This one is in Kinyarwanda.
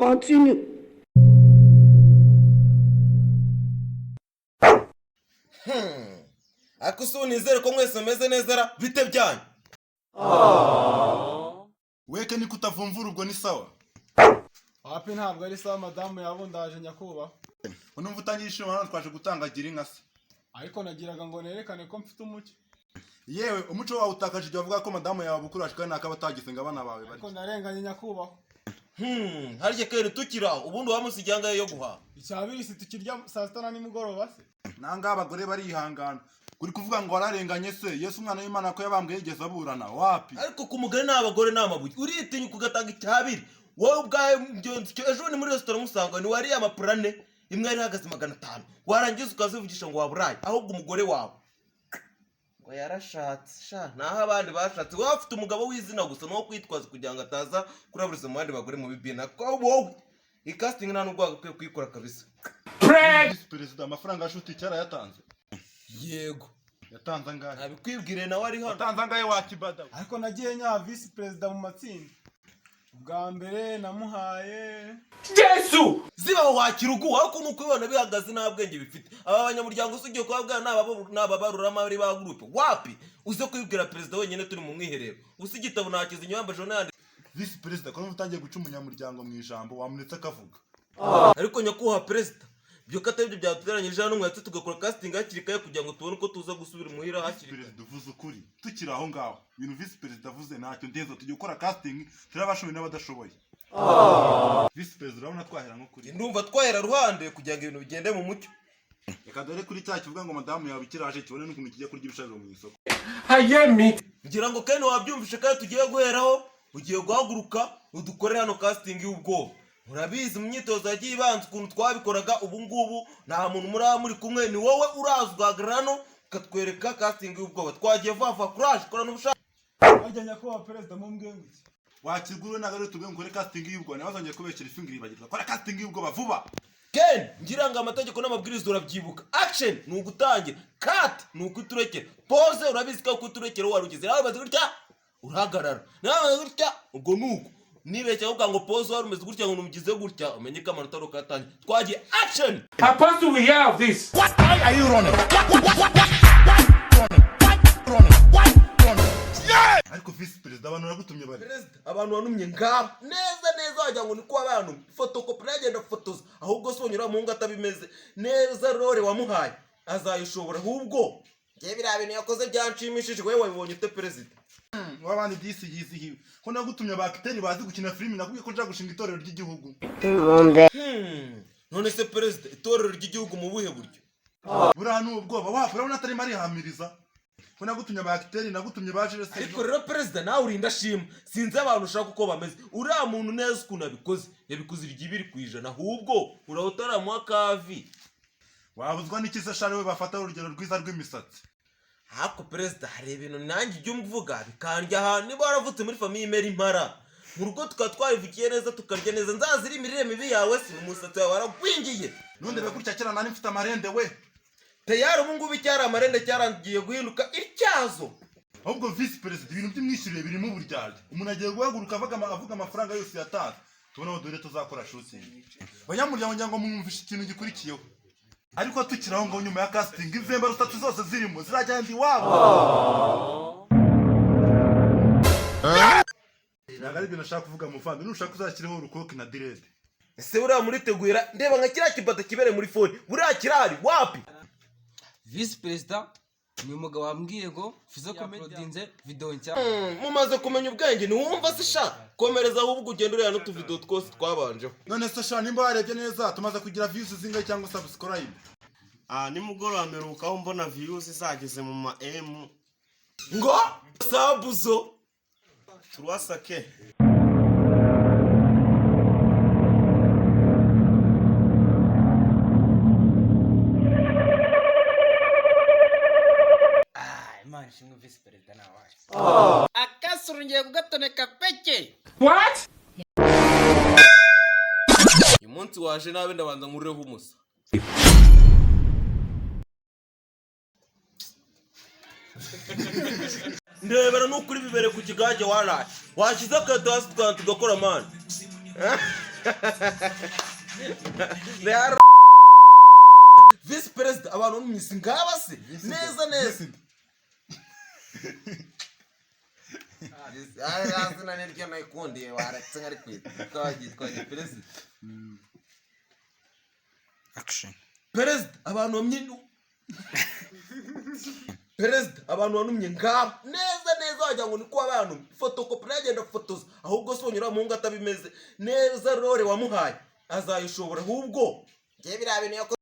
continue. Ariko se unizere ko mwese mumeze neza ra bite byanyu? Weke ni kutavumvura ubwo ni sawa. Hapi ntabwo ari sawa madamu yabundaje nyakubaho. Unumva utangishije hano twaje gutangagira inka se. Ariko nagiraga ngo nerekane ko mfite umucyo. Yewe umuco wawe utakaje igihe avuga ko madamu yawe bukuraje kandi nakaba atagisenga abana bawe bari. Ariko narenganye nyakubaho. Harye kere tukiraho ubundi wamusigyanga yo guha. Icyabiri si tukirya saa sita na nimugoroba se. Nanga abagore barihangana. Kuri kuvuga ngo wararenganye se Yesu umwana w'Imana ko yabambwe yigeze aburana wapi? Ariko ku mugore n'abagore n'amabuye uritinya kugatanga icyabiri. Wowe ubwaye ejo ni muri restaurant musanga ni wari amapurane imwe ari hagaze 500 warangiza ukazivugisha ngo waburaye ahubwo umugore wawe ngo yarashatse sha naho abandi bashatse wowe afite umugabo w'izina gusa no kwitwaza kugira ngo ataza kuraburiza mu bandi bagore mu bibina ko wowe casting nta nubwo wagakwiye kuyikora kabisa. Perezida amafaranga ashuti cyara yatanze. Yego yatanze angahe? Nabikwibwire nawe ari hano. Yatanze angahe wakibada? Ariko nagiye nya vice president mu matsinda. Ubwa mbere namuhaye Yesu zibaho wakirugu ariko nuko ibona bihagaze nta bwenge bifite. Aba banyamuryango usugiye kwabwa n'ababarura amabari ba groupe wapi uze kwibwira president wenyine turi mu mwiherero usigitabo nakiza inyamba jonande vice president ko utangiye guca umunyamuryango mu ijambo wamunetse akavuga. Ariko nyakuha president byo katebye byatuteranyije hano mwatse tugakora casting hakirikaye kugira ngo tubone ko tuza gusubira muhira hakiri. President uvuze ukuri tukira aho ngaho ibintu vice president avuze ntacyo ndezo tujye gukora casting turabashoboye n'abadashoboye. Vice president urabona twahera nko kuri ndumva twahera ruhande kugira ngo ibintu bigende mu mucyo. Reka dore kuri cya kivuga ngo madamu yawe ikiraje kibone n'ukuntu kijya kurya ibishariro mu isoko. Ngira ngo kandi wabyumvishe kandi tugiye guheraho ugiye guhaguruka udukorera hano casting y'ubwo. Murabizi mu myitozo yagiye ibanza ukuntu twabikoraga ubu ngubu nta muntu muri kumwe ni wowe urazwaga hano ukatwereka casting y'ubwoba twagiye vava courage kora n'ubushake. ajya nyakubaho president mu mbwengutse. Wakiguru nagare tubwe ngore casting y'ubwoba nabazongeye kubekera ifingiri bagirwa kora casting y'ubwoba vuba. Ken ngira ngo amategeko n'amabwiriza urabyibuka. Action ni ugutangira, cut ni ukuturekera, pause urabizi ko kuturekera warugize nawe bazi gutya urahagarara nawe gutya ubwo nuko nibeshye ahubwo ngo pause wari umeze gutya ngo numugize gutya umenye ko amanota rukatangira twagiye action. How do we have this? Why are you running? Ariko vice president abantu nagutumye bari. President abantu banumye ngabo neza wajya ngo niko abantu photocopy nagenda photos ahubwo sonyura mu ngo atabimeze neza rore wamuhaye azayishobora ahubwo je bira bintu yakoze byanshimishije wewe wabibonye ute president. Wabandi disi yizihiwe ko nagutumye abakiteri bazi gukina filimi nakubwiye ko nja gushinga itorero ry'igihugu. None se president itorero ry'igihugu mu buhe buryo? Buriya n'ubwoba wapfa urabona atari marihamiriza ko nagutumye abakiteri nagutumye baje rese. Ariko rero president nawe urinda shima sinzi abantu ushaka uko bameze uriya muntu neza ukuntu abikoze yabikoze 2% ahubwo urahotaramuha kavi. Wabuzwa n'ikise shari we bafata urugero rwiza rw'imisatsi. Hako president hari ibintu nanjye ibyo mvuga bikandya ahantu niba waravutse muri famille imera impara mu rugo twarivukiye neza tukarya neza nzazira imirire mibi yawe si umusatsi wawe waragwingiye none begurya cyera nani mfite amarende we tayari ubu ngubu icyara amarende cyarangiye guhinduka ityazo. Ahubwo vice president ibintu by'imwishyurire birimo uburyarya umuntu agiye guhaguruka avuga amafaranga yose yatanze tubona aho dore tuzakora shooting banyamuryango ngo mwumvishe ikintu gikurikiyeho ariko tukiraho ngo nyuma ya casting izemba rutatu zose zirimo zirajyandi wabo. Nagari ibintu nashaka kuvuga muvandi nushaka uzakiriho urukoke na direde. Ese uriya muritegura ndeba nka kiriya kibata kibere muri phone buriya kirahari wapi? Vice president ni umugabo wambwiye ngo fizo comedinze video nshya. Mumaze kumenya ubwenge ntiwumva se sha komereza ahubwo ugenda ureba no tuvideo twose twabanje. None se sha nimba warebye neza tumaze kugira views zingahe cyangwa subscribe? Nimugoroba mperukaho mbona views zageze mu ma M ngo sabuzo turwasake. Imana ishimwe vice president nawe. Akasuru ngiye kugatoneka peke. What? uyu munsi waje nabe ndabanza nkureho umusa. Ndebera nukuri bibere ku kigage waraje washize akato hasi tugakora man. rero visi perezida abantu n'umwisi ngaba se neza neza zina niryo nayikundiye waratse nkari kwita twagiye perezida perezida abantu bamye perezida abantu banumye ngabo neza neza wagira ngo ni ko abantu fotokopi nagenda fotoza ahubwo se wonyura mu ngo atabimeze neza rore wamuhaye azayishobora ahubwo ngiye biriya bintu